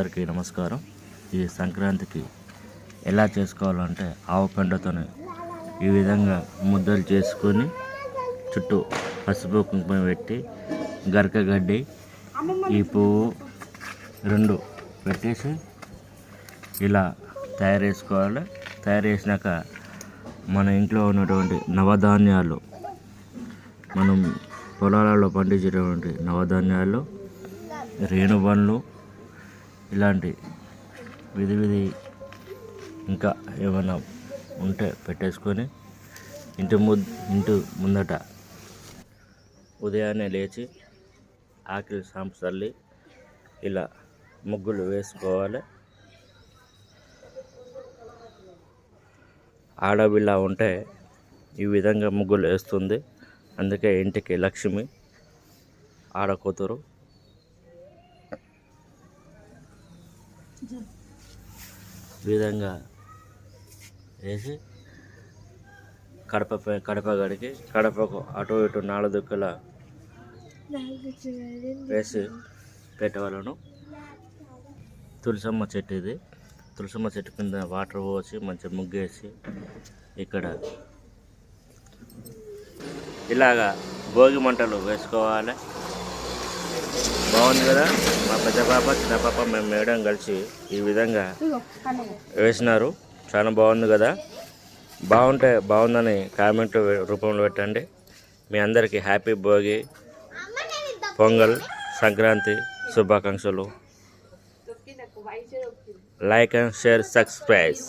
అందరికీ నమస్కారం. ఈ సంక్రాంతికి ఎలా చేసుకోవాలంటే ఆవు పెండతో ఈ విధంగా ముద్దలు చేసుకొని చుట్టూ పసుపు కుంకుమ పెట్టి గరక గడ్డి ఈ పువ్వు రెండు పెట్టేసి ఇలా తయారు చేసుకోవాలి. తయారు చేసినాక మన ఇంట్లో ఉన్నటువంటి నవధాన్యాలు, మనం పొలాలలో పండించేటువంటి నవధాన్యాలు, రేణుబండ్లు, ఇలాంటి విధి ఇంకా ఏమైనా ఉంటే పెట్టేసుకొని ఇంటి ముందట ఉదయాన్నే లేచి ఆకిలి సాంపు చల్లి ఇలా ముగ్గులు వేసుకోవాలి. ఆడపిల్ల ఉంటే ఈ విధంగా ముగ్గులు వేస్తుంది. అందుకే ఇంటికి లక్ష్మి, ఆడకూతురు. ఈ విధంగా వేసి కడప గడికి కడపకు అటు ఇటు 4 దిక్కుల వేసి పెట్టవలను. తులసమ్మ చెట్టు ఇది. తులసమ్మ చెట్టు కింద వాటర్ పోసి మంచిగా ముగ్గేసి ఇక్కడ ఇలాగా భోగి మంటలు వేసుకోవాలి. బాగుంది కదా. మా పెద్ద పాప చిన్న పాప మేము మేడం కలిసి ఈ విధంగా వేసినారు. చాలా బాగుంది కదా. బాగుంటే బాగుందని కామెంట్ రూపంలో పెట్టండి. మీ అందరికీ హ్యాపీ భోగి, పొంగల్, సంక్రాంతి శుభాకాంక్షలు. Like and share, subscribe.